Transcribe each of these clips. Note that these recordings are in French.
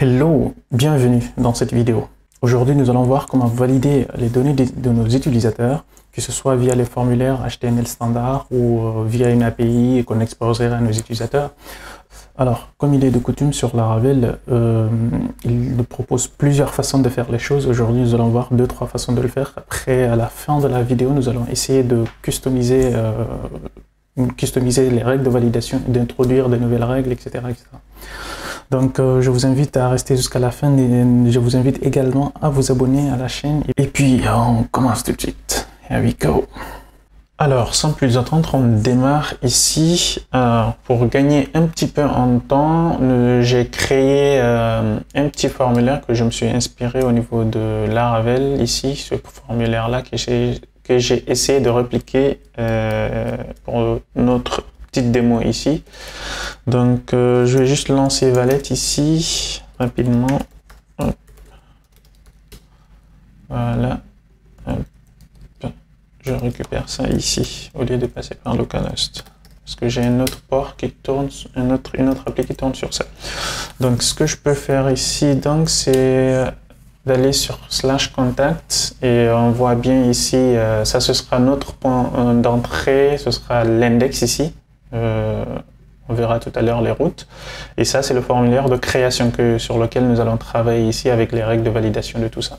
Hello, bienvenue dans cette vidéo. Aujourd'hui, nous allons voir comment valider les données de nos utilisateurs, que ce soit via les formulaires HTML standard ou via une API qu'on exposerait à nos utilisateurs. Alors, comme il est de coutume sur Laravel, il nous propose plusieurs façons de faire les choses. Aujourd'hui, nous allons voir 2-3 façons de le faire. Après, à la fin de la vidéo, nous allons essayer de customiser les règles de validation, d'introduire de nouvelles règles, etc. etc. Donc je vous invite à rester jusqu'à la fin et je vous invite également à vous abonner à la chaîne. Et puis on commence tout de suite. Here we go. Alors sans plus attendre, on démarre ici. Pour gagner un petit peu en temps, j'ai créé un petit formulaire que je me suis inspiré au niveau de Laravel. Ici, ce formulaire-là que j'ai essayé de répliquer pour notre petite démo ici. Donc je vais juste lancer Valette ici rapidement. Hop. Voilà. Hop. Je récupère ça ici au lieu de passer par localhost parce que j'ai un autre port qui tourne, une autre appli qui tourne sur ça. Donc ce que je peux faire ici, donc c'est d'aller sur /contact et on voit bien ici, ça ce sera notre point d'entrée, ce sera l'index ici. On verra tout à l'heure les routes. Et ça, c'est le formulaire de création sur lequel nous allons travailler ici avec les règles de validation de tout ça.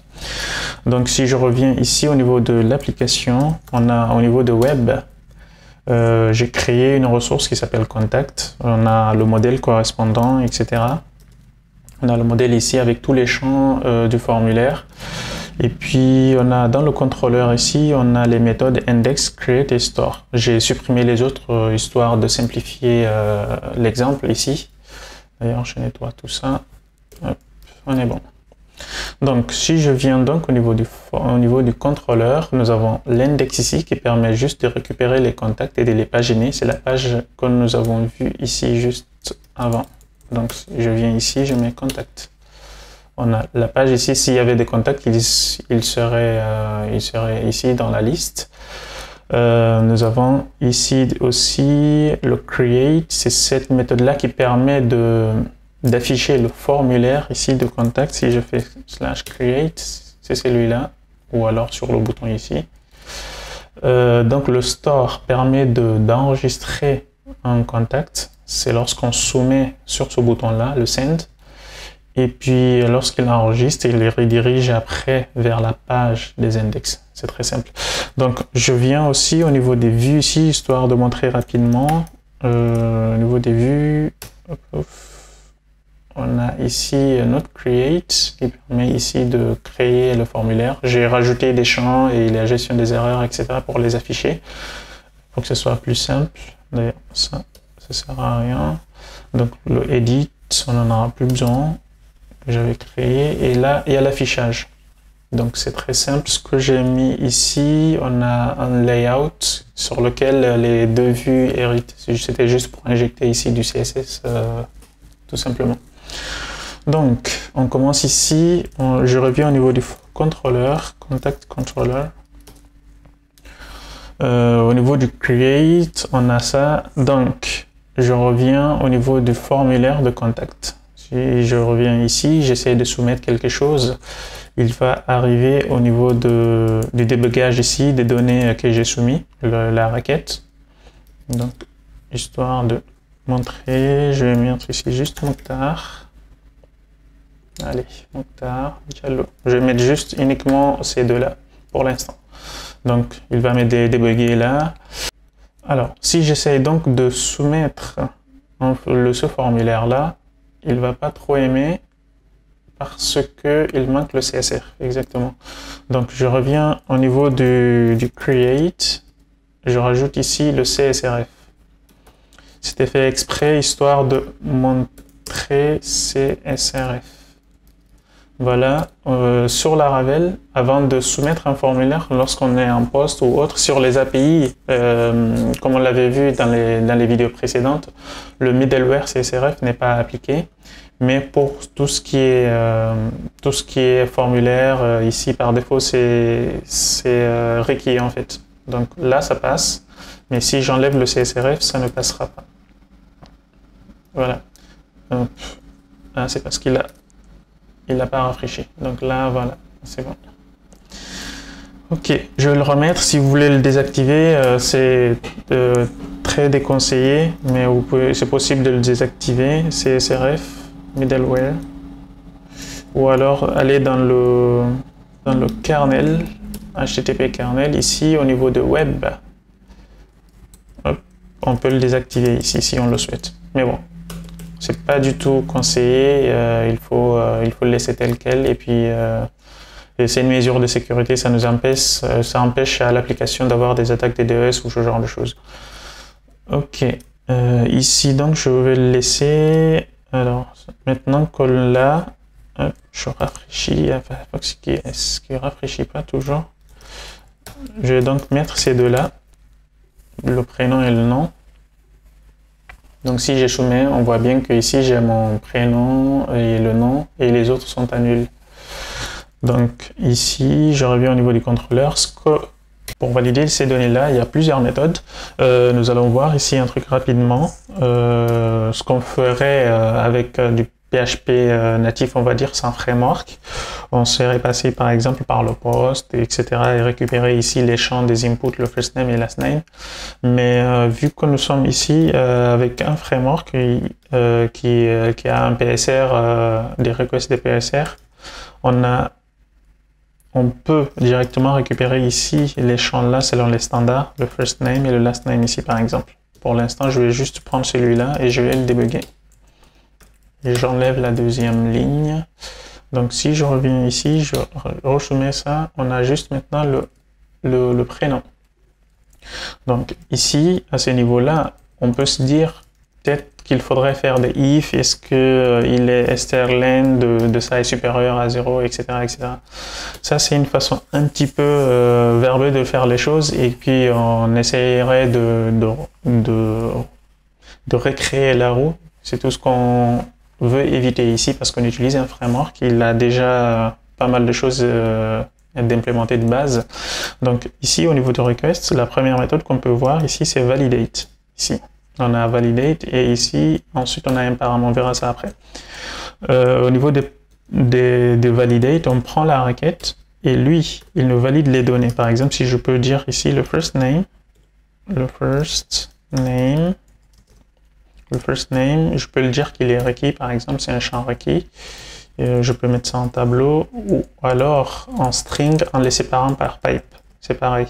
Donc, si je reviens ici au niveau de l'application, on a au niveau de web, j'ai créé une ressource qui s'appelle contact. On a le modèle correspondant, etc. On a le modèle ici avec tous les champs du formulaire. Et puis, on a dans le contrôleur ici, on a les méthodes index, create et store. J'ai supprimé les autres histoire de simplifier l'exemple ici. D'ailleurs, je nettoie tout ça. Hop, on est bon. Donc, si je viens donc au niveau du contrôleur, nous avons l'index ici qui permet juste de récupérer les contacts et de les paginer. C'est la page que nous avons vue ici juste avant. Donc, je viens ici, je mets contact. On a la page ici, s'il y avait des contacts, il serait ici dans la liste. Nous avons ici aussi le create, c'est cette méthode-là qui permet d'afficher le formulaire ici de contact. Si je fais /create, c'est celui-là, ou alors sur le bouton ici. Donc le store permet d'enregistrer un contact, c'est lorsqu'on soumet sur ce bouton-là, le send. Et puis, lorsqu'il enregistre, il les redirige après vers la page des index. C'est très simple. Donc, je viens aussi au niveau des vues ici, histoire de montrer rapidement. Au niveau des vues, on a ici notre create qui permet ici de créer le formulaire. J'ai rajouté des champs et la gestion des erreurs, etc. pour les afficher, pour que ce soit plus simple. D'ailleurs, ça sert à rien. Donc, le edit, on n'en aura plus besoin. J'avais créé et là il y a l'affichage, donc c'est très simple. Ce que j'ai mis ici, on a un layout sur lequel les deux vues héritent. C'était juste pour injecter ici du CSS tout simplement. Donc on commence ici, je reviens au niveau du contrôleur, contact controller. Au niveau du create, on a ça. Donc je reviens au niveau du formulaire de contact. Si je reviens ici, j'essaie de soumettre quelque chose, il va arriver au niveau du débugage ici, des données que j'ai soumis, la requête. Donc, histoire de montrer, je vais mettre ici juste Mokhtar. Allez, Mokhtar, Diallo. Je vais mettre juste uniquement ces deux-là pour l'instant. Donc, il va me débugger là. Alors, si j'essaie donc de soumettre ce formulaire-là, il va pas trop aimer parce que il manque le CSR, exactement. Donc je reviens au niveau du create, je rajoute ici le CSRF. C'était fait exprès histoire de montrer CSRF. Voilà, sur Laravel, avant de soumettre un formulaire, lorsqu'on est en poste ou autre, sur les API, comme on l'avait vu dans les vidéos précédentes, le middleware CSRF n'est pas appliqué. Mais pour tout ce qui est formulaire, ici par défaut, c'est requis en fait. Donc là, ça passe. Mais si j'enlève le CSRF, ça ne passera pas. Voilà. C'est parce qu'il a il n'a pas rafraîchi. Donc là, voilà, c'est bon. Ok, je vais le remettre. Si vous voulez le désactiver, c'est très déconseillé, mais c'est possible de le désactiver. CSRF, middleware. Ou alors aller dans le kernel, HTTP kernel, ici au niveau de web. Hop, on peut le désactiver ici si on le souhaite. Mais bon, c'est pas du tout conseillé, il faut le laisser tel quel, et puis c'est une mesure de sécurité, ça empêche à l'application d'avoir des attaques DDoS ou ce genre de choses. Ok, ici donc je vais le laisser. Alors maintenant qu'on l'a, je rafraîchis, Firefox qui rafraîchit pas toujours. Je vais donc mettre ces deux-là, le prénom et le nom. Donc si je soumets, on voit bien que ici j'ai mon prénom et le nom, et les autres sont à nul. Donc ici, je reviens au niveau du contrôleur. Pour valider ces données-là, il y a plusieurs méthodes. Nous allons voir ici un truc rapidement. Ce qu'on ferait avec du PHP natif, on va dire, sans framework. On serait passé par exemple par le post, etc. et récupérer ici les champs des inputs, le first name et last name. Mais vu que nous sommes ici avec un framework qui a un PSR, des requests de PSR, on peut directement récupérer ici les champs là selon les standards, le first name et le last name ici par exemple. Pour l'instant, je vais juste prendre celui-là et je vais le débugger. Et j'enlève la deuxième ligne. Donc si je reviens ici, je resoumets ça, on a juste maintenant le prénom. Donc ici, à ce niveau-là, on peut se dire peut-être qu'il faudrait faire des if, est-ce qu'il est strlen de ça est supérieur à 0, etc. etc. Ça, c'est une façon un petit peu verbeuse de faire les choses, et puis on essayerait de recréer la roue. C'est tout ce qu'on veut éviter ici, parce qu'on utilise un framework qui a déjà pas mal de choses d'implémenter de base. Donc ici, au niveau de request, la première méthode qu'on peut voir ici, c'est validate. Ici, on a validate, et ici, ensuite, on a un param, on verra ça après. Au niveau des validate, on prend la requête, et lui, il nous valide les données. Par exemple, si je peux dire ici le first name, je peux le dire qu'il est requis, par exemple, c'est un champ requis. Je peux mettre ça en tableau, ou alors en string en les séparant par pipe. C'est pareil.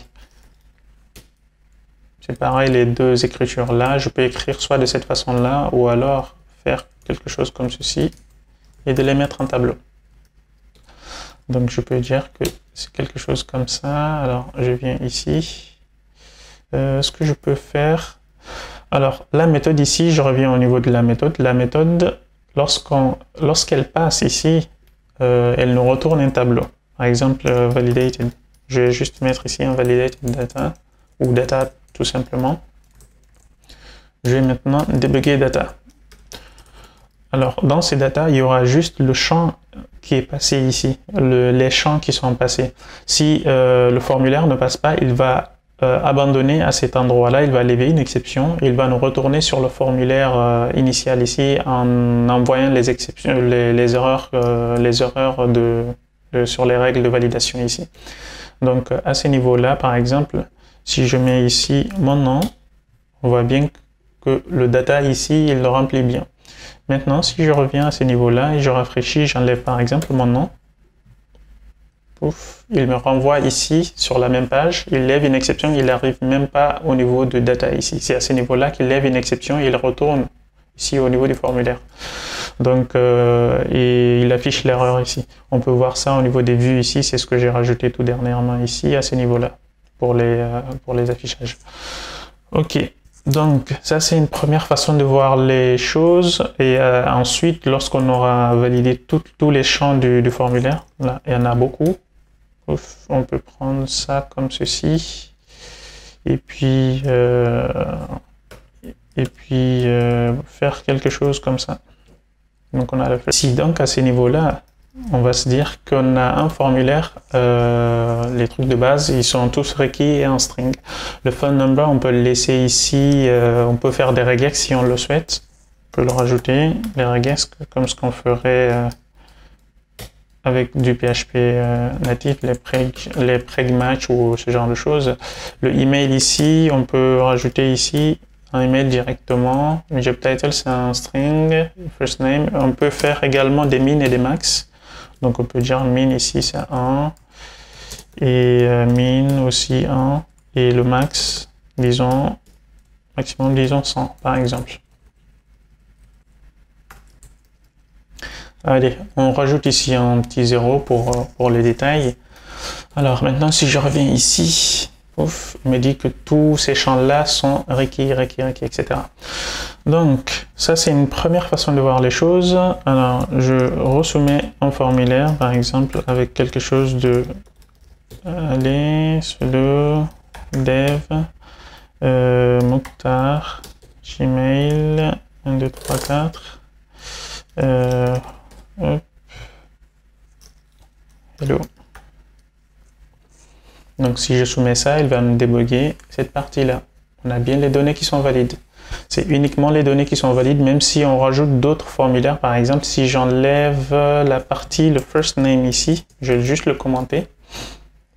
C'est pareil, les deux écritures là, je peux écrire soit de cette façon là, ou alors faire quelque chose comme ceci, et de les mettre en tableau. Donc je peux dire que c'est quelque chose comme ça. Alors je viens ici. Ce que je peux faire... Alors la méthode ici, je reviens au niveau de la méthode. La méthode, lorsqu'elle passe ici, elle nous retourne un tableau. Par exemple, validated. Je vais juste mettre ici un validated data, ou data tout simplement. Je vais maintenant débugger data. Alors, dans ces data, il y aura juste le champ qui est passé ici, les champs qui sont passés. Si le formulaire ne passe pas, il va abandonner à cet endroit-là, il va lever une exception, il va nous retourner sur le formulaire initial ici en envoyant les exceptions, les erreurs sur les règles de validation ici. Donc, à ce niveau-là, par exemple, si je mets ici mon nom, on voit bien que le data ici, il le remplit bien. Maintenant, si je reviens à ce niveau-là et je rafraîchis, j'enlève par exemple mon nom, pouf, il me renvoie ici sur la même page, il lève une exception, il n'arrive même pas au niveau de data ici. C'est à ce niveau-là qu'il lève une exception et il retourne ici au niveau du formulaire. Donc, et il affiche l'erreur ici. On peut voir ça au niveau des vues ici, c'est ce que j'ai rajouté tout dernièrement ici, à ce niveau-là, pour les affichages. Ok. Donc, ça c'est une première façon de voir les choses, et ensuite, lorsqu'on aura validé tous les champs du formulaire, là, il y en a beaucoup, on peut prendre ça comme ceci, et puis faire quelque chose comme ça. Donc, on a le fait. Si donc à ce niveau-là, on va se dire qu'on a un formulaire, les trucs de base, ils sont tous requis et en string. Le phone number, on peut le laisser ici, on peut faire des regex si on le souhaite. On peut le rajouter, les regex, comme ce qu'on ferait avec du PHP natif, les preg-match ou ce genre de choses. Le email ici, on peut rajouter ici un email directement. Job title, c'est un string, first name. On peut faire également des min et des max. Donc on peut dire min ici, c'est 1. Et min aussi 1. Et le max, disons, maximum, disons 100 par exemple. Allez, on rajoute ici un petit 0 pour les détails. Alors maintenant, si je reviens ici, ouf, il me dit que tous ces champs-là sont requis, etc. Donc, ça c'est une première façon de voir les choses. Alors, je resoumets un formulaire, par exemple, avec quelque chose de... Allez, sudo dev Mokhtar Gmail 1, 2, 3, 4 hop. Hello. Donc si je soumets ça, il va me débugger cette partie-là. On a bien les données qui sont valides. C'est uniquement les données qui sont valides, même si on rajoute d'autres formulaires. Par exemple, si j'enlève la partie, le first name ici, je vais juste le commenter.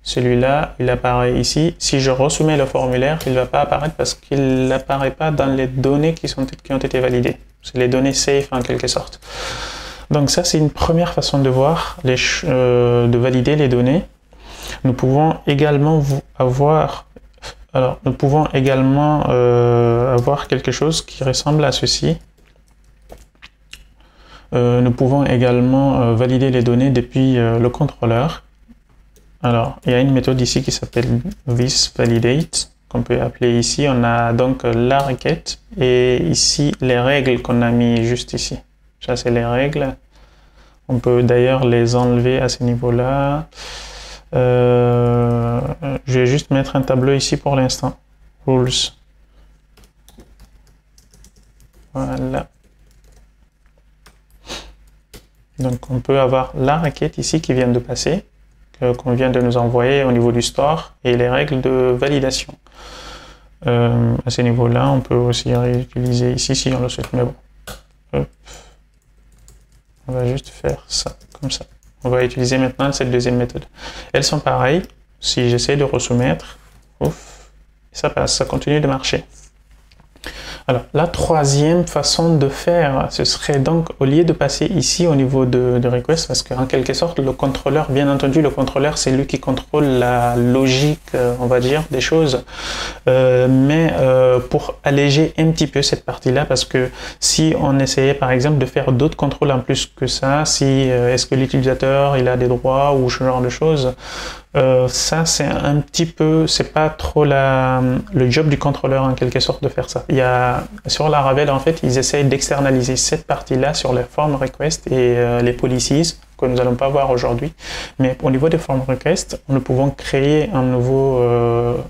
Celui-là, il apparaît ici. Si je resoumets le formulaire, il ne va pas apparaître parce qu'il n'apparaît pas dans les données qui ont été validées. C'est les données safe en quelque sorte. Donc ça, c'est une première façon de voir, de valider les données. Nous pouvons également avoir, avoir quelque chose qui ressemble à ceci. Nous pouvons également valider les données depuis le contrôleur. Alors, il y a une méthode ici qui s'appelle thisValidate, qu'on peut appeler ici. On a donc la requête et ici les règles qu'on a mis juste ici. Ça, c'est les règles. On peut d'ailleurs les enlever à ce niveau-là. Je vais juste mettre un tableau ici pour l'instant. Rules. Voilà. Donc, on peut avoir la requête ici qui vient de passer, qu'on vient de nous envoyer au niveau du store, et les règles de validation. À ce niveau-là, on peut aussi réutiliser ici si on le souhaite, mais bon. Hop. On va juste faire ça, comme ça. On va utiliser maintenant cette deuxième méthode. Elles sont pareilles. Si j'essaie de resoumettre, ouf, ça passe, ça continue de marcher. Alors, la troisième façon de faire, ce serait donc, au lieu de passer ici au niveau de request, parce qu'en quelque sorte, le contrôleur, bien entendu, le contrôleur, c'est lui qui contrôle la logique, on va dire, des choses. Mais pour alléger un petit peu cette partie-là, parce que si on essayait, par exemple, de faire d'autres contrôles en plus que ça, si est-ce que l'utilisateur, il a des droits ou ce genre de choses, ça c'est un petit peu, c'est pas trop le job du contrôleur en quelque sorte de faire ça. Il y a, sur Laravel en fait, ils essayent d'externaliser cette partie-là sur les form requests et les policies que nous n'allons pas voir aujourd'hui. Mais au niveau des form requests, nous pouvons créer un nouveau,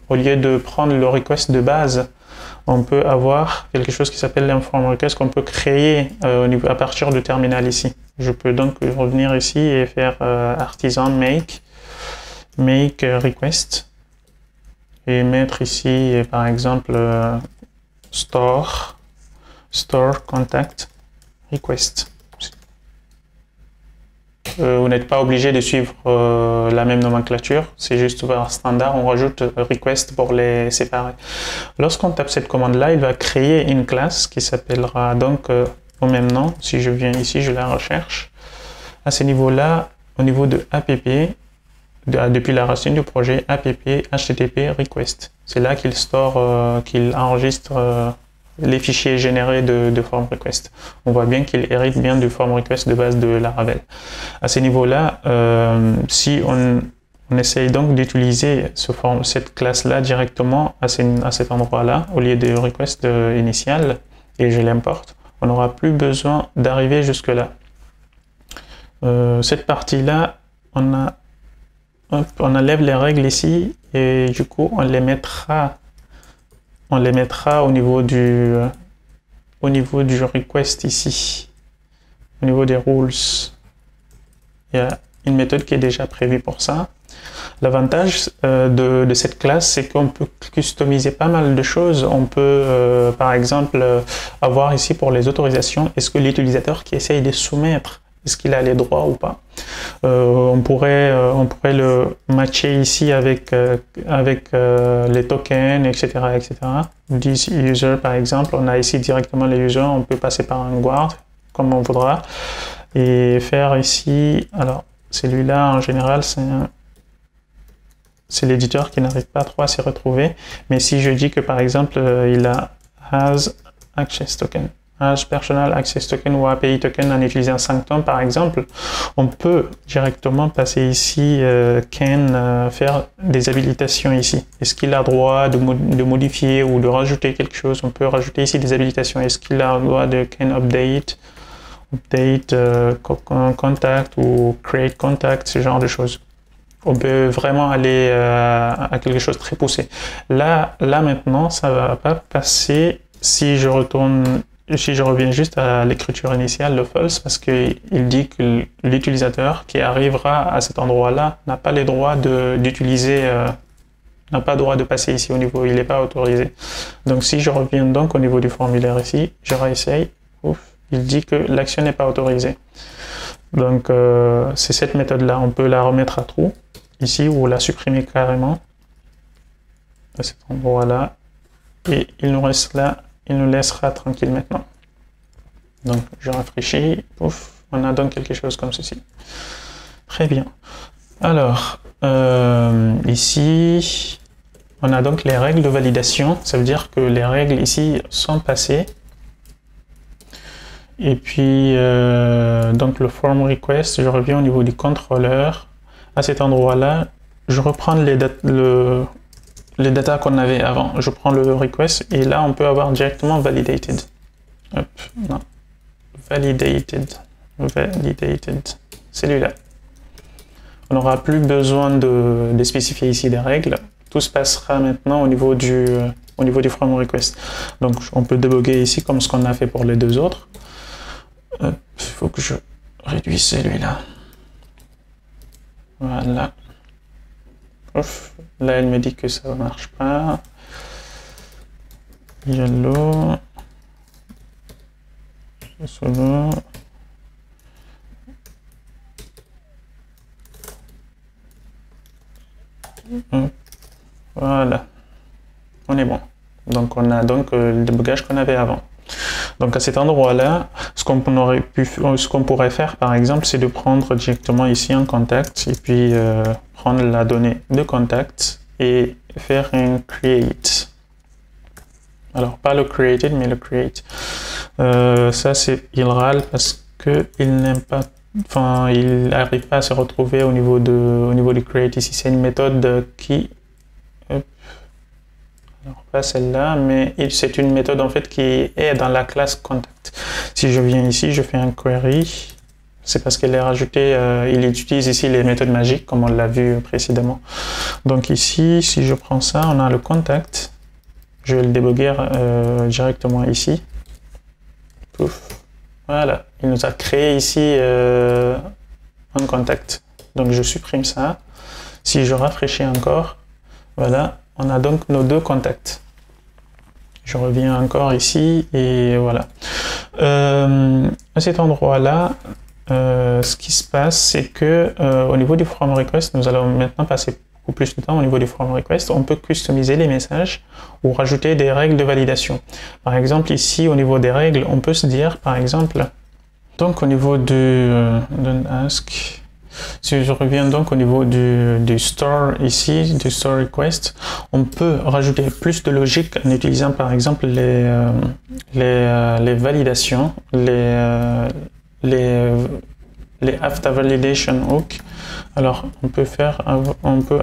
au lieu de prendre le request de base, on peut avoir quelque chose qui s'appelle un form request qu'on peut créer à partir du terminal ici. Je peux donc revenir ici et faire artisan make request et mettre ici par exemple store contact request. Vous n'êtes pas obligé de suivre la même nomenclature, c'est juste par standard, on rajoute request pour les séparer. Lorsqu'on tape cette commande là, il va créer une classe qui s'appellera donc au même nom. Si je viens ici, je la recherche. À ce niveau là, au niveau de app, depuis la racine du projet app http request. C'est là qu'il store, qu'il enregistre les fichiers générés de form request. On voit bien qu'il hérite bien du form request de base de Laravel. À ce niveau-là, si on essaye donc d'utiliser cette classe-là directement à cet endroit-là, au lieu de request initial, et je l'importe, on n'aura plus besoin d'arriver jusque-là. Cette partie-là, on enlève les règles ici et du coup on les mettra au niveau du request ici, au niveau des rules. Il y a une méthode qui est déjà prévue pour ça. L'avantage de cette classe, c'est qu'on peut customiser pas mal de choses. On peut par exemple avoir ici pour les autorisations, est-ce que l'utilisateur qui essaye de soumettre est-ce qu'il a les droits ou pas. On pourrait le matcher ici avec les tokens, etc., etc. This user, par exemple, on a ici directement les users, on peut passer par un guard, comme on voudra, et faire ici, alors celui-là en général c'est l'éditeur qui n'arrive pas trop à s'y retrouver, mais si je dis que par exemple il a has access token, has personal access token ou API token en utilisant Sanctum par exemple, on peut directement passer ici faire des habilitations ici. Est-ce qu'il a droit de modifier ou de rajouter quelque chose? On peut rajouter ici des habilitations. Est-ce qu'il a droit de can update contact ou create contact, ce genre de choses. On peut vraiment aller à quelque chose de très poussé. Là maintenant, ça va pas passer si je reviens juste à l'écriture initiale, le false, parce qu'il dit que l'utilisateur qui arrivera à cet endroit-là n'a pas les droits d'utiliser, n'a pas le droit de passer ici au niveau, il n'est pas autorisé. Donc si je reviens donc au niveau du formulaire ici, je réessaye, il dit que l'action n'est pas autorisée. Donc c'est cette méthode-là, on peut la remettre à true ici ou la supprimer carrément à cet endroit-là et il nous reste là, il nous laissera tranquille maintenant. Donc je rafraîchis, pouf, on a donc quelque chose comme ceci. Très bien. Alors ici on a donc les règles de validation, ça veut dire que les règles ici sont passées. Et puis, donc le form request, je reviens au niveau du contrôleur. À cet endroit-là, je reprends les datas qu'on avait avant. Je prends le request et là, on peut avoir directement validated. Hop, non. Validated. Celui-là. On n'aura plus besoin de spécifier ici des règles. Tout se passera maintenant au niveau du form request. Donc, on peut débugger ici comme ce qu'on a fait pour les deux autres. Il faut que je réduise celui-là. Voilà. Ouf. Là, elle me dit que ça ne marche pas. Yellow. Solo. Voilà. On est bon. Donc, on a donc le débugage qu'on avait avant. Donc à cet endroit-là, ce qu'on pourrait faire par exemple, c'est de prendre directement ici un contact et puis prendre la donnée de contact et faire un create. Alors pas le created mais le create. Ça c'est il râle parce que il n'aime pas, enfin il n'arrive pas à se retrouver au niveau du create. Ici c'est une méthode qui alors pas celle-là, mais c'est une méthode en fait qui est dans la classe contact. Si je viens ici, je fais un query, c'est parce qu'elle est rajoutée, il utilise ici les méthodes magiques comme on l'a vu précédemment. Donc ici, si je prends ça, on a le contact, je vais le débugger directement ici. Pouf. Voilà, il nous a créé ici un contact. Donc je supprime ça. Si je rafraîchis encore, voilà. On a donc nos deux contacts. Je reviens encore ici et voilà. À cet endroit-là, ce qui se passe, c'est que au niveau du form request, nous allons maintenant passer beaucoup plus de temps au niveau du form request. On peut customiser les messages ou rajouter des règles de validation. Par exemple, ici, au niveau des règles, on peut se dire, par exemple, donc au niveau d'un ask. Si je reviens donc au niveau du store ici, du store request, on peut rajouter plus de logique en utilisant par exemple les validations, les after validation hook. Alors on peut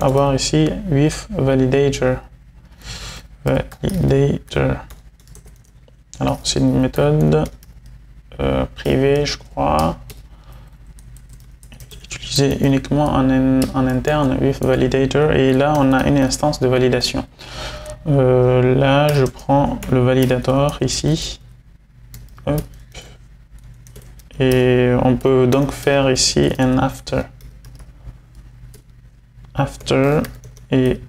avoir ici with validator. Alors c'est une méthode privée, je crois. Uniquement en interne with validator et là on a une instance de validation. Là je prends le validator ici. Hop. Et on peut donc faire ici un after et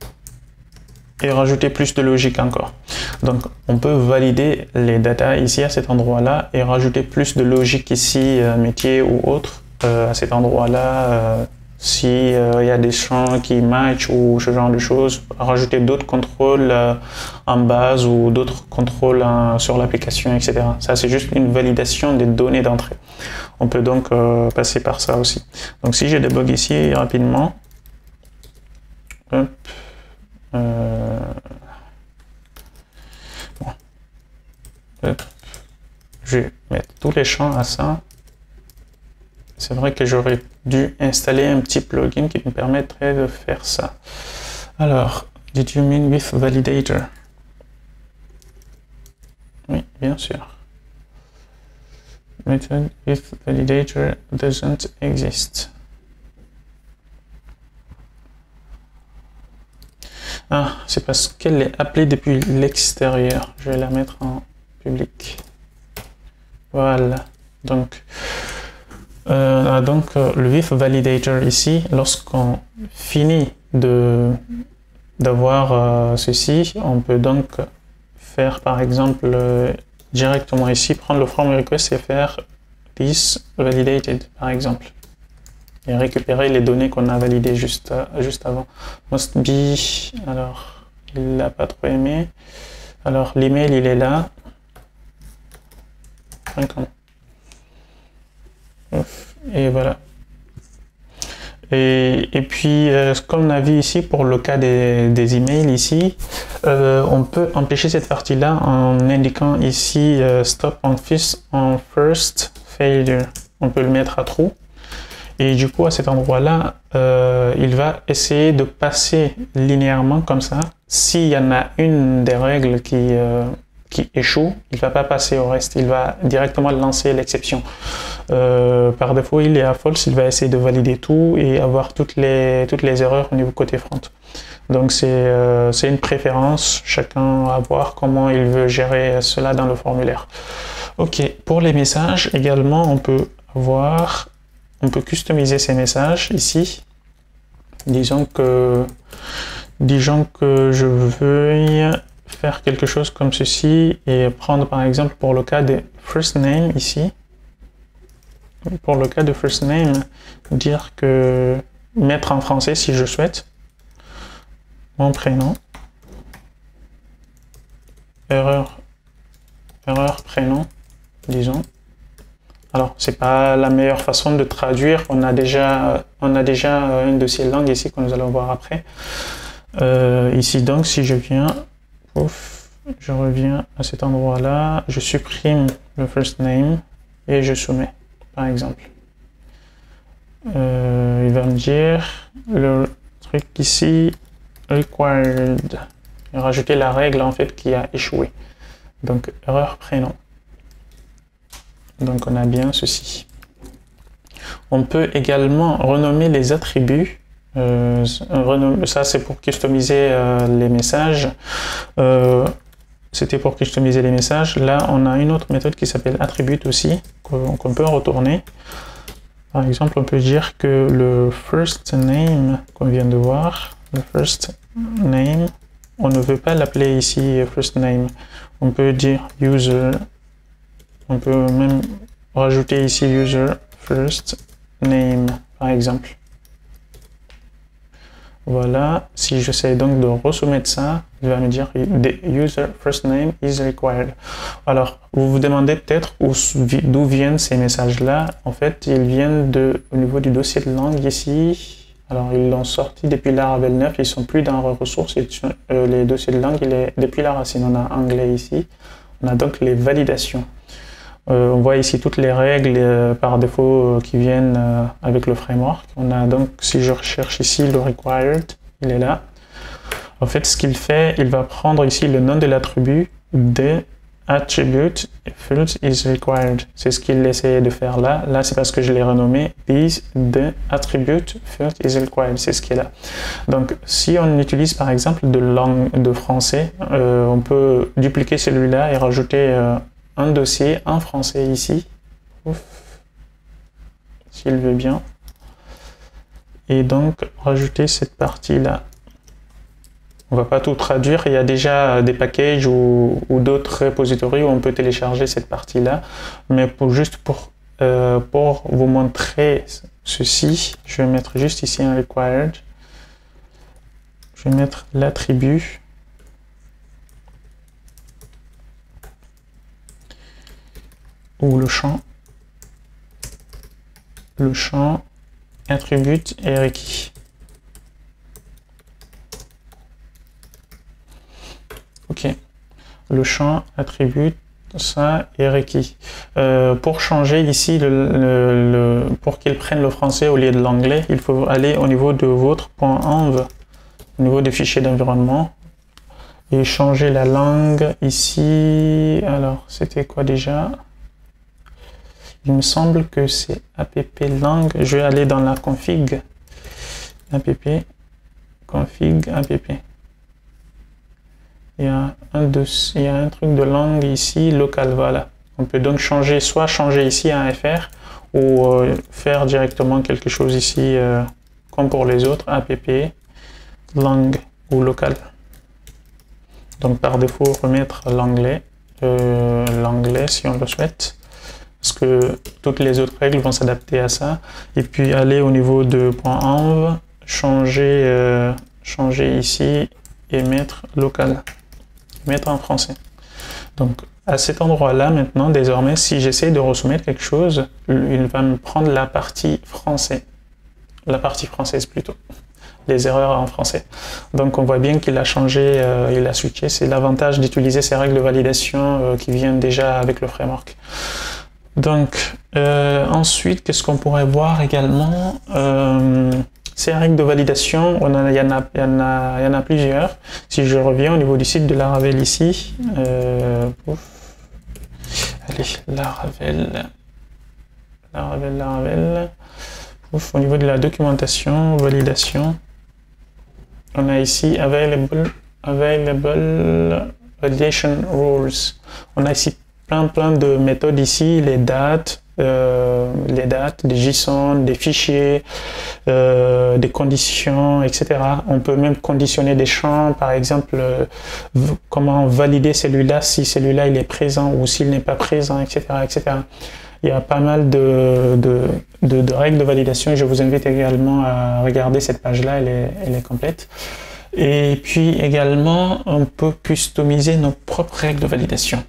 rajouter plus de logique encore. Donc on peut valider les datas ici à cet endroit là et rajouter plus de logique ici métier ou autre. à cet endroit-là, si il y a des champs qui matchent ou ce genre de choses, rajouter d'autres contrôles en base ou d'autres contrôles sur l'application, etc. Ça, c'est juste une validation des données d'entrée. On peut donc passer par ça aussi. Donc, si je débug ici rapidement, hop, bon, hop, je vais mettre tous les champs à ça. C'est vrai que j'aurais dû installer un petit plugin qui me permettrait de faire ça. Alors, did you mean with validator? Oui, bien sûr. Method with validator doesn't exist. Ah, c'est parce qu'elle est appelée depuis l'extérieur. Je vais la mettre en public. Voilà. Donc, le with validator ici, lorsqu'on finit d'avoir ceci, on peut donc faire par exemple directement ici, prendre le from request et faire this validated par exemple et récupérer les données qu'on a validées juste avant. Must be, alors il l'a pas trop aimé, alors l'email il est là. Et voilà. Et puis, comme on a vu ici, pour le cas des emails ici, on peut empêcher cette partie-là en indiquant ici stop on first failure. On peut le mettre à true. Et du coup, à cet endroit-là, il va essayer de passer linéairement comme ça. S'il y en a une des règles qui échoue, il ne va pas passer au reste, il va directement lancer l'exception. Par défaut, il est à false, il va essayer de valider tout et avoir toutes les erreurs au niveau côté front. Donc c'est une préférence, chacun à voir comment il veut gérer cela dans le formulaire. Ok, pour les messages également, on peut customiser ces messages ici. Disons que je veuille faire quelque chose comme ceci et prendre par exemple pour le cas de first name ici, pour le cas de first name, dire que mettre en français si je souhaite mon prénom, erreur prénom, disons. Alors c'est pas la meilleure façon de traduire, on a déjà un dossier langue ici que nous allons voir après. Ici donc si je viens, je reviens à cet endroit-là, je supprime le first name et je soumets, par exemple. Il va me dire le truc ici, required, et rajouter la règle en fait qui a échoué. Donc erreur prénom. Donc on a bien ceci. On peut également renommer les attributs. Ça c'est pour customiser les messages. C'était pour customiser les messages. Là on a une autre méthode qui s'appelle attribute aussi, qu'on peut retourner. Par exemple on peut dire que le first name qu'on vient de voir, le first name, on ne veut pas l'appeler ici first name. On peut dire user, on peut même rajouter ici user first name par exemple. Voilà, si j'essaie donc de resoumettre ça, il va me dire the user first name is required. Alors, vous vous demandez peut-être d'où viennent ces messages-là. En fait, ils viennent au niveau du dossier de langue ici. Alors, ils l'ont sorti depuis Laravel 9, ils sont plus dans ressources. Les dossiers de langue, il est depuis la racine. On a anglais ici. On a donc les validations. On voit ici toutes les règles par défaut qui viennent avec le framework. On a donc, si je recherche ici le required, il est là. En fait, ce qu'il fait, il va prendre ici le nom de l'attribut de attribute field is required. C'est ce qu'il essayait de faire là. Là, c'est parce que je l'ai renommé this the attribute field is required. C'est ce qui est là. Donc, si on utilise par exemple de français, on peut dupliquer celui-là et rajouter un dossier en français ici, s'il veut bien, et donc rajouter cette partie-là. On va pas tout traduire, il y a déjà des packages ou d'autres repositories où on peut télécharger cette partie-là, mais juste pour pour vous montrer ceci, je vais mettre juste ici un required. Je vais mettre l'attribut. Ou le champ attribute est requis. Ok, le champ attribute, ça est requis. Pour changer ici, pour qu'il prenne le français au lieu de l'anglais, il faut aller au niveau de votre .env, au niveau des fichiers d'environnement, et changer la langue ici. Alors, c'était quoi déjà? Il me semble que c'est app langue. Je vais aller dans la config. App config app. Il y a un truc de langue ici, local, voilà. On peut donc changer, soit changer ici à FR ou faire directement quelque chose ici comme pour les autres, app langue ou local. Donc par défaut remettre l'anglais, si on le souhaite. Parce que toutes les autres règles vont s'adapter à ça. Et puis aller au niveau de .env, changer ici et mettre local, mettre en français. Donc à cet endroit-là, maintenant, désormais, si j'essaie de resoumettre quelque chose, il va me prendre la partie française plutôt, les erreurs en français. Donc on voit bien qu'il a changé, il a switché. C'est l'avantage d'utiliser ces règles de validation qui viennent déjà avec le framework. Donc, ensuite, qu'est-ce qu'on pourrait voir également? Ces règles de validation, il y en a plusieurs. Si je reviens au niveau du site de Laravel ici, allez, Laravel. Au niveau de la documentation, validation, on a ici Available Validation Rules. On a ici plein de méthodes ici, les dates, des JSON, des fichiers, des conditions, etc. On peut même conditionner des champs, par exemple, comment valider celui-là, si celui-là il est présent ou s'il n'est pas présent, etc., etc. Il y a pas mal de règles de validation et je vous invite également à regarder cette page-là, elle est complète. Et puis également, on peut customiser nos propres règles de validation.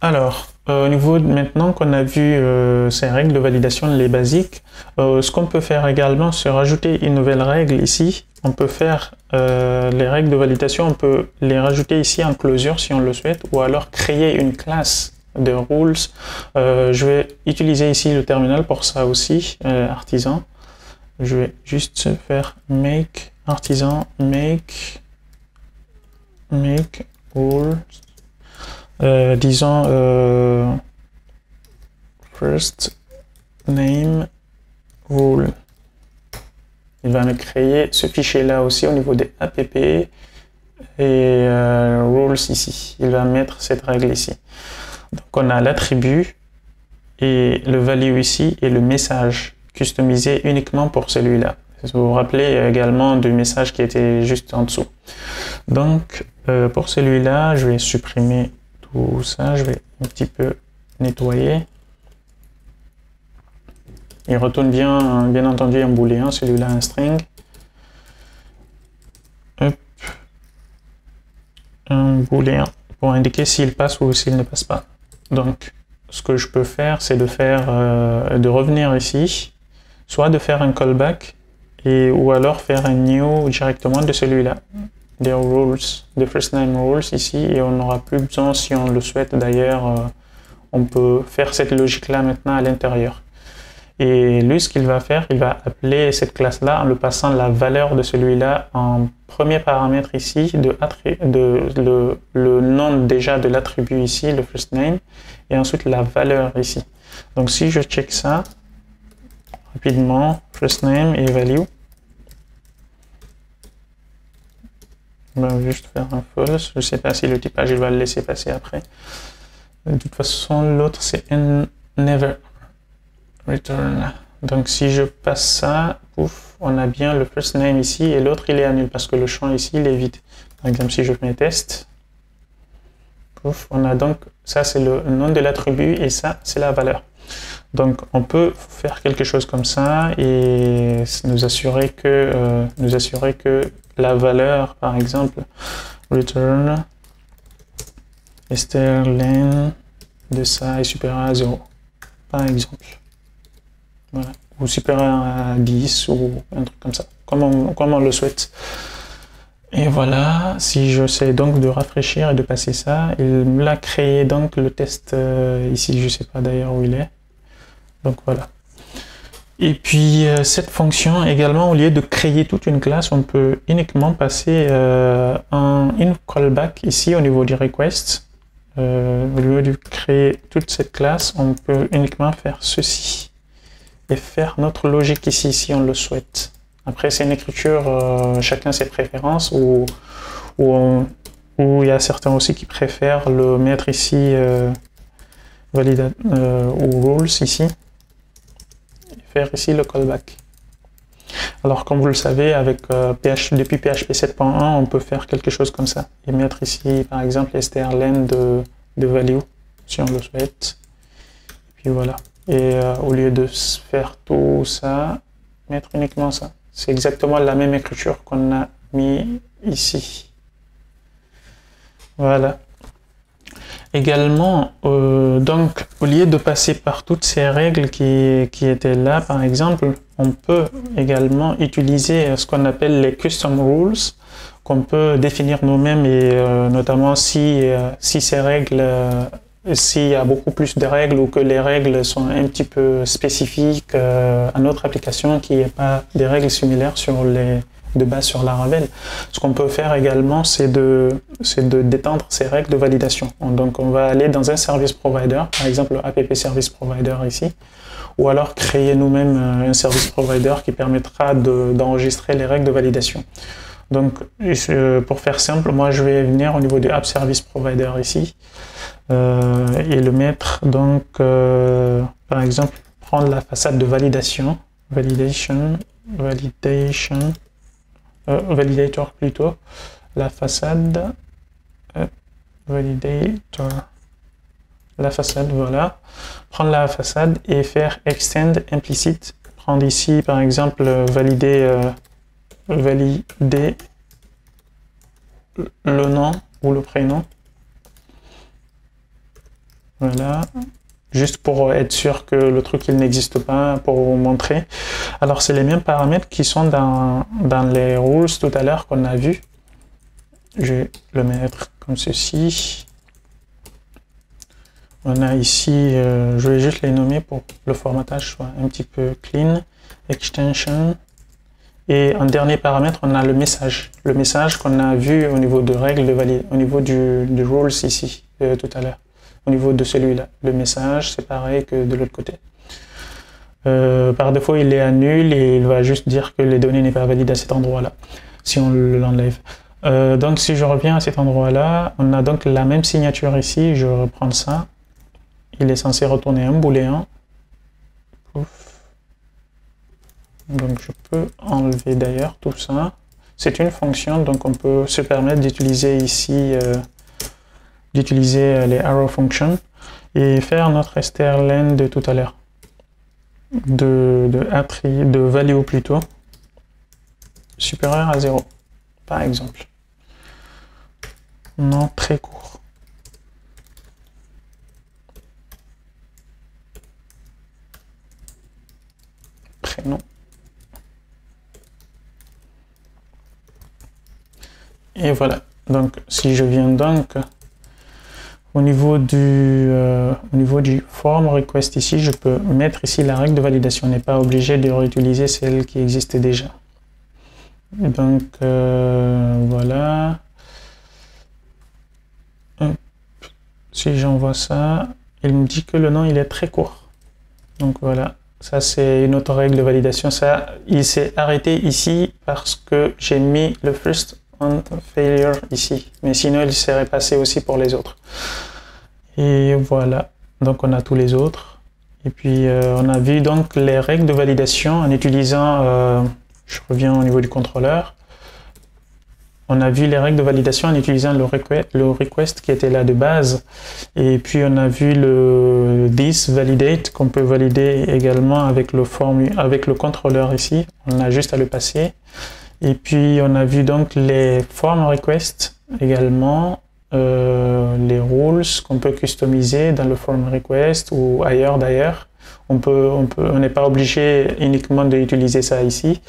Alors, au niveau maintenant qu'on a vu ces règles de validation, les basiques, ce qu'on peut faire également, c'est rajouter une nouvelle règle ici. On peut faire les règles de validation, on peut les rajouter ici en closure si on le souhaite, ou alors créer une classe de rules. Je vais utiliser ici le terminal pour ça aussi, artisan. Je vais juste faire make artisan, make rules. Disons first name rule. Il va me créer ce fichier là aussi au niveau des app et rules ici. Il va mettre cette règle ici. Donc on a l'attribut et le value ici et le message customisé uniquement pour celui-là. Vous vous rappelez également du message qui était juste en dessous. Donc pour celui-là, je vais supprimer tout ça, je vais un petit peu nettoyer. Il retourne bien entendu un booléen, celui-là un string. Hop. Un booléen pour indiquer s'il passe ou s'il ne passe pas. Donc, ce que je peux faire, c'est de revenir ici, soit de faire un callback, ou alors faire un new directement de celui-là. Des rules, des first name rules ici, et on n'aura plus besoin, si on le souhaite d'ailleurs, on peut faire cette logique-là maintenant à l'intérieur. Et lui, ce qu'il va faire, il va appeler cette classe-là en lui passant la valeur de celui-là en premier paramètre ici, le nom déjà de l'attribut ici, le first name, et ensuite la valeur ici. Donc si je check ça, rapidement, first name et value, on va juste faire un false. Je ne sais pas si le typage il va le laisser passer après. De toute façon, l'autre c'est never return. Donc si je passe ça, pouf, on a bien le first name ici et l'autre il est à nul parce que le champ ici il est vide. Par exemple, si je mets test, proof. On a donc, ça c'est le nom de l'attribut et ça c'est la valeur. Donc on peut faire quelque chose comme ça et nous assurer que la valeur, par exemple, return strlen de ça est supérieur à 0, par exemple. Voilà. Ou supérieur à 10 ou un truc comme ça, comme on le souhaite. Et voilà, si j'essaie donc de rafraîchir et de passer ça, il me l'a créé donc le test ici, je sais pas d'ailleurs où il est. Donc voilà. Et puis cette fonction également, au lieu de créer toute une classe, on peut uniquement passer une callback ici au niveau du request. Au lieu de créer toute cette classe, on peut uniquement faire ceci et faire notre logique ici si on le souhaite. Après, c'est une écriture, chacun ses préférences, ou il y a certains aussi qui préfèrent le mettre ici, ou rules ici, et faire ici le callback. Alors, comme vous le savez, avec depuis PHP 7.1, on peut faire quelque chose comme ça, et mettre ici, par exemple, strlen de value, si on le souhaite. Et puis voilà. Et au lieu de faire tout ça, mettre uniquement ça. C'est exactement la même écriture qu'on a mis ici. Voilà. Également, donc, au lieu de passer par toutes ces règles qui étaient là, par exemple, on peut également utiliser ce qu'on appelle les custom rules, qu'on peut définir nous-mêmes, et notamment si ces règles... s'il y a beaucoup plus de règles ou que les règles sont un petit peu spécifiques à notre application, qui n'est pas des règles similaires de base sur Laravel, ce qu'on peut faire également, c'est d'étendre ces règles de validation. Donc on va aller dans un service provider, par exemple app service provider ici, ou alors créer nous-mêmes un service provider qui permettra d'enregistrer les règles de validation. Donc pour faire simple, moi je vais venir au niveau du app service provider ici, et le mettre donc par exemple prendre la façade de validation, validator plutôt, la façade validator, la façade, voilà, prendre la façade et faire extend implicit, prendre ici par exemple valider le nom ou le prénom. Voilà, juste pour être sûr que le truc il n'existe pas, pour vous montrer. Alors c'est les mêmes paramètres qui sont dans les rules tout à l'heure qu'on a vu. Je vais le mettre comme ceci. On a ici, je vais juste les nommer pour que le formatage soit un petit peu clean. Extension. Et en dernier paramètre, on a le message. Le message qu'on a vu au niveau de règles de validation, au niveau du rules ici, tout à l'heure. Au niveau de celui-là, le message, c'est pareil que de l'autre côté. Par défaut, il est à nul et il va juste dire que les données n'est pas valide à cet endroit-là, si on l'enlève. Donc, si je reviens à cet endroit-là, on a donc la même signature ici. Je reprends ça. Il est censé retourner un booléen. Donc, je peux enlever d'ailleurs tout ça. C'est une fonction, donc on peut se permettre d'utiliser ici les arrow functions et faire notre strlen de tout à l'heure, de value plutôt, supérieur à 0, par exemple. Non, très court. Prénom. Et voilà. Donc, si je viens donc au niveau du form request ici, je peux mettre ici la règle de validation. On n'est pas obligé de réutiliser celle qui existait déjà. Donc, voilà. Hop. Si j'envoie ça, il me dit que le nom il est très court. Donc voilà, ça c'est une autre règle de validation. Ça, il s'est arrêté ici parce que j'ai mis le first on failure ici. Mais sinon, il serait passé aussi pour les autres. Et voilà, donc on a tous les autres. Et puis on a vu donc les règles de validation en utilisant, je reviens au niveau du contrôleur, On a vu les règles de validation en utilisant le request qui était là de base. Et puis on a vu le this validate qu'on peut valider également avec le contrôleur ici. On a juste à le passer. Et puis on a vu donc les form requests également, les rules qu'on peut customiser dans le form request ou ailleurs d'ailleurs. On n'est pas obligé uniquement d'utiliser ça ici.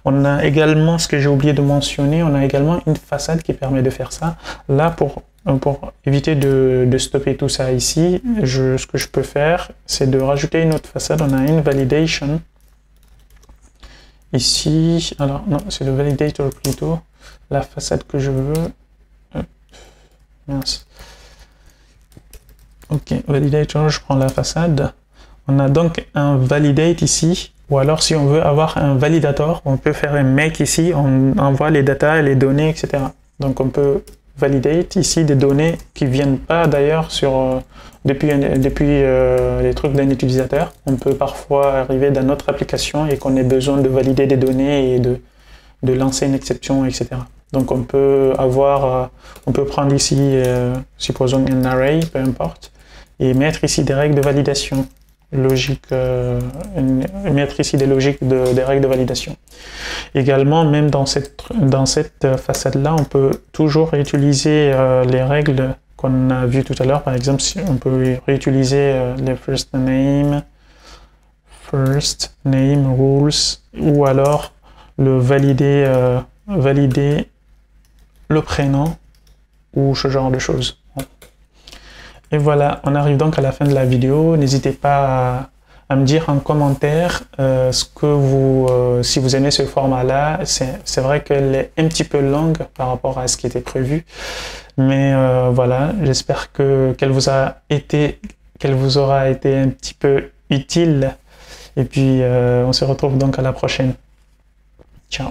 On a également, ce que j'ai oublié de mentionner, on a également une façade qui permet de faire ça. Là, pour éviter de stopper tout ça ici, ce que je peux faire, c'est de rajouter une autre façade. On a une validation. Ici, alors non, c'est le validator plutôt. La façade que je veux. Mince. Ok, validator, je prends la façade. On a donc un validate ici, ou alors si on veut avoir un validator, on peut faire un make ici, on envoie les datas, les données, etc. Donc on peut validate ici des données qui ne viennent pas d'ailleurs depuis les trucs d'un utilisateur. On peut parfois arriver dans notre application et qu'on ait besoin de valider des données et de lancer une exception, etc. Donc on peut prendre ici, supposons un array, peu importe, et mettre ici des règles de validation. Mettre ici des logiques des règles de validation. Également, même dans cette façade-là, on peut toujours réutiliser les règles qu'on a vues tout à l'heure. Par exemple, on peut réutiliser les first name rules, ou alors le valider le prénom, ou ce genre de choses. Et voilà, on arrive donc à la fin de la vidéo. N'hésitez pas à me dire en commentaire si vous aimez ce format-là. C'est vrai qu'elle est un petit peu longue par rapport à ce qui était prévu. Mais voilà, j'espère qu'elle vous aura été un petit peu utile. Et puis, on se retrouve donc à la prochaine. Ciao.